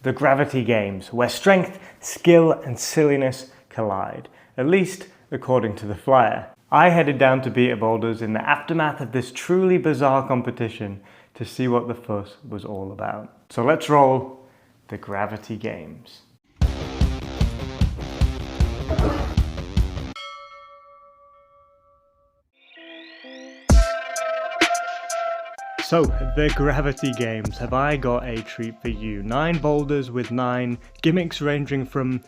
The Gravity Games, where strength, skill and silliness collide, at least according to the flyer. I headed down to Beta Boulders in the aftermath of this truly bizarre competition to see what the fuss was all about. So let's roll the Gravity Games. So, the Gravity Games, have I got a treat for you? 9 boulders with 9 gimmicks ranging from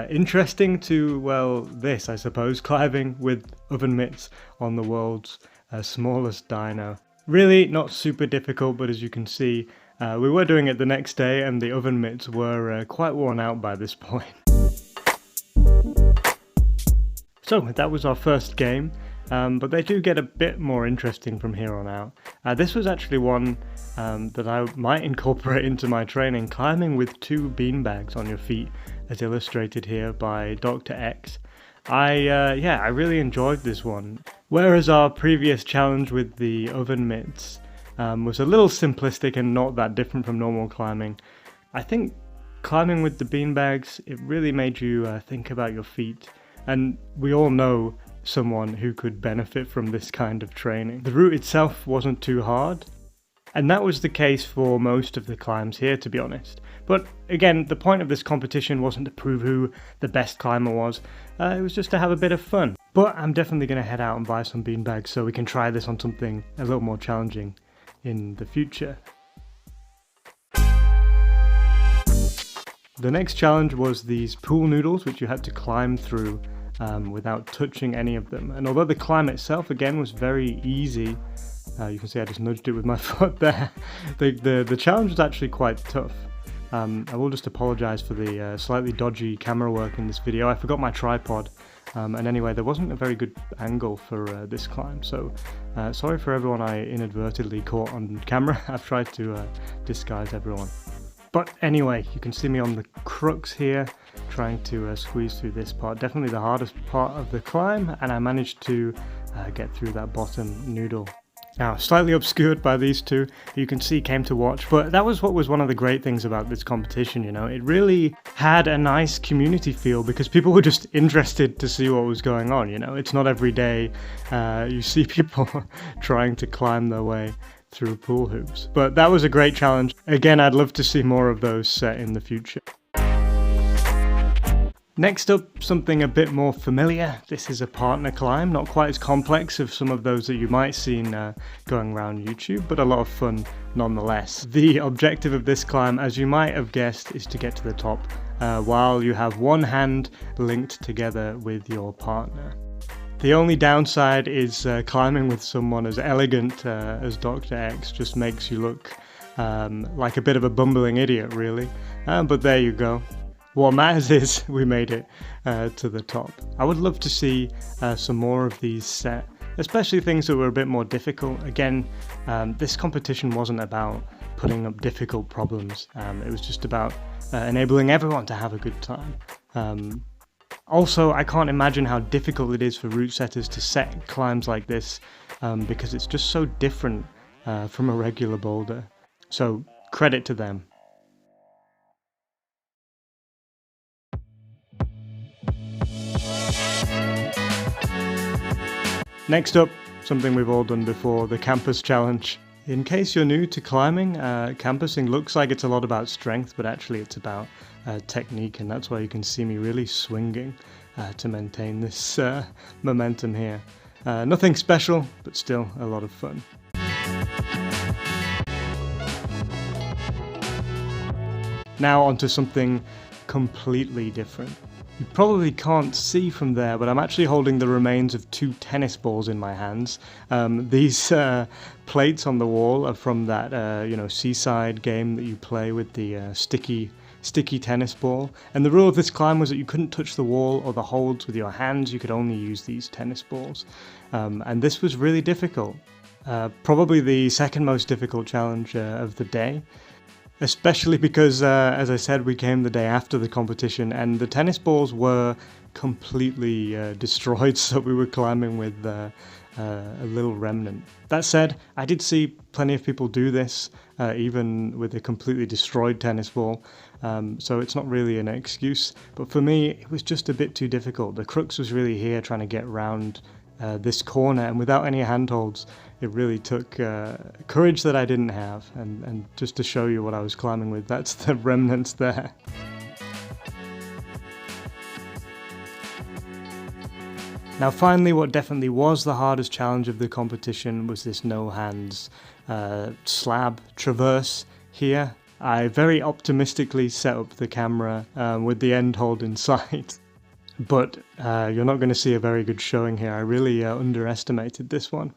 interesting to, well, this I suppose, climbing with oven mitts on the world's smallest dyno. Really not super difficult, but as you can see, we were doing it the next day and the oven mitts were quite worn out by this point. So that was our first game. But they do get a bit more interesting from here on out. This was actually one that I might incorporate into my training, climbing with 2 beanbags on your feet, as illustrated here by Dr. X. I really enjoyed this one. Whereas our previous challenge with the oven mitts was a little simplistic and not that different from normal climbing, I think climbing with the beanbags, it really made you think about your feet. And we all know someone who could benefit from this kind of training. The route itself wasn't too hard, and that was the case for most of the climbs here, to be honest. But again, the point of this competition wasn't to prove who the best climber was, it was just to have a bit of fun. But I'm definitely going to head out and buy some beanbags so we can try this on something a little more challenging in the future. The next challenge was these pool noodles, which you had to climb through without touching any of them. And although the climb itself again was very easy, you can see I just nudged it with my foot there, the challenge was actually quite tough. I will just apologise for the slightly dodgy camera work in this video. I forgot my tripod, and anyway, there wasn't a very good angle for this climb, so sorry for everyone I inadvertently caught on camera. I've tried to disguise everyone. But anyway, you can see me on the crux here, trying to squeeze through this part. Definitely the hardest part of the climb, and I managed to get through that bottom noodle. Now, slightly obscured by these two, you can see came to watch, but that was what was one of the great things about this competition, you know. It really had a nice community feel because people were just interested to see what was going on, you know. It's not every day you see people trying to climb their way through pool hoops. But that was a great challenge. Again, I'd love to see more of those set in the future. Next up, something a bit more familiar. This is a partner climb, not quite as complex as some of those that you might seen going around YouTube, but a lot of fun nonetheless. The objective of this climb, as you might have guessed, is to get to the top while you have one hand linked together with your partner. The only downside is climbing with someone as elegant as Dr. X just makes you look like a bit of a bumbling idiot, really. But there you go. What matters is we made it to the top. I would love to see some more of these set, especially things that were a bit more difficult. Again, this competition wasn't about putting up difficult problems. It was just about enabling everyone to have a good time. Also, I can't imagine how difficult it is for route setters to set climbs like this because it's just so different from a regular boulder. So, credit to them. Next up, something we've all done before, the campus challenge. In case you're new to climbing, campusing looks like it's a lot about strength, but actually it's about technique, and that's why you can see me really swinging to maintain this momentum here. Nothing special, but still a lot of fun. Now onto something completely different. You probably can't see from there, but I'm actually holding the remains of 2 tennis balls in my hands. These plates on the wall are from that seaside game that you play with the sticky tennis ball. And the rule of this climb was that you couldn't touch the wall or the holds with your hands. You could only use these tennis balls. And this was really difficult. Probably the second most difficult challenge of the day. Especially because, as I said, we came the day after the competition and the tennis balls were completely destroyed, so we were climbing with a little remnant. That said, I did see plenty of people do this, even with a completely destroyed tennis ball. so it's not really an excuse. But for me, it was just a bit too difficult. The crux was really here, trying to get around this corner, and without any handholds, it really took courage that I didn't have. And just to show you what I was climbing with, that's the remnants there. Now finally, what definitely was the hardest challenge of the competition was this no hands slab traverse here. I very optimistically set up the camera with the end hold in sight, but you're not going to see a very good showing here. I really underestimated this one.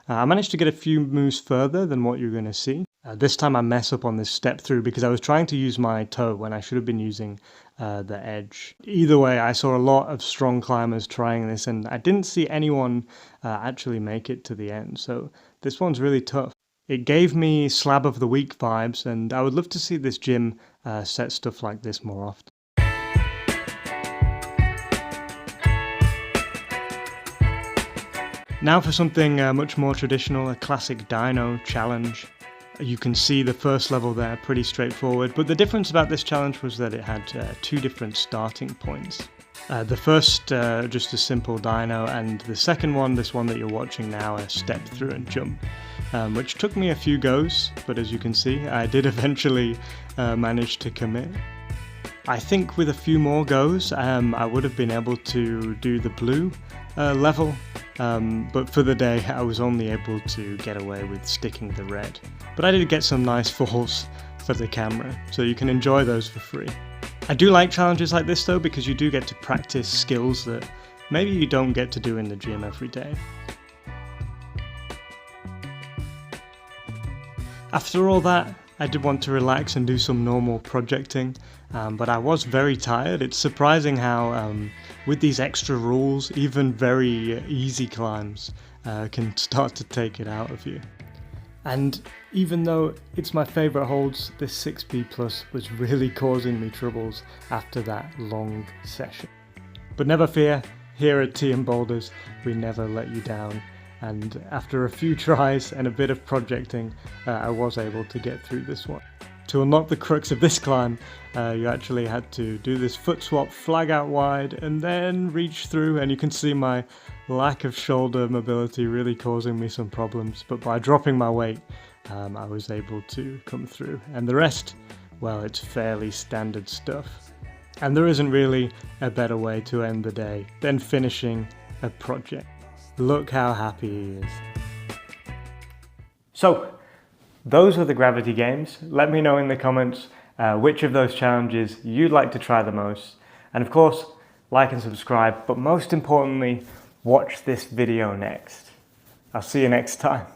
I managed to get a few moves further than what you're going to see. This time I mess up on this step through because I was trying to use my toe when I should have been using the edge. Either way, I saw a lot of strong climbers trying this, and I didn't see anyone actually make it to the end, so this one's really tough. It gave me slab of the week vibes, and I would love to see this gym set stuff like this more often. Now for something much more traditional, a classic dyno challenge. You can see the first level there, pretty straightforward, but the difference about this challenge was that it had two different starting points. The first, just a simple dyno, and the second one, this one that you're watching now, a step through and jump, which took me a few goes, but as you can see, I did eventually manage to commit. I think with a few more goes, I would have been able to do the blue level, but for the day I was only able to get away with sticking the red. But I did get some nice falls for the camera, so you can enjoy those for free. I do like challenges like this though, because you do get to practice skills that maybe you don't get to do in the gym every day. After all that, I did want to relax and do some normal projecting, but I was very tired. It's surprising how, with these extra rules, even very easy climbs can start to take it out of you. And even though it's my favourite holds, this 6B Plus was really causing me troubles after that long session. But never fear, here at TM Boulders, we never let you down. And after a few tries and a bit of projecting, I was able to get through this one. To unlock the crux of this climb, you actually had to do this foot swap, flag out wide, and then reach through, and you can see my lack of shoulder mobility really causing me some problems, but by dropping my weight, I was able to come through. And the rest, well, it's fairly standard stuff. And there isn't really a better way to end the day than finishing a project. Look how happy he is. So, those were the gravity games. Let me know in the comments which of those challenges you'd like to try the most. And of course, like and subscribe, but most importantly, watch this video next. I'll see you next time.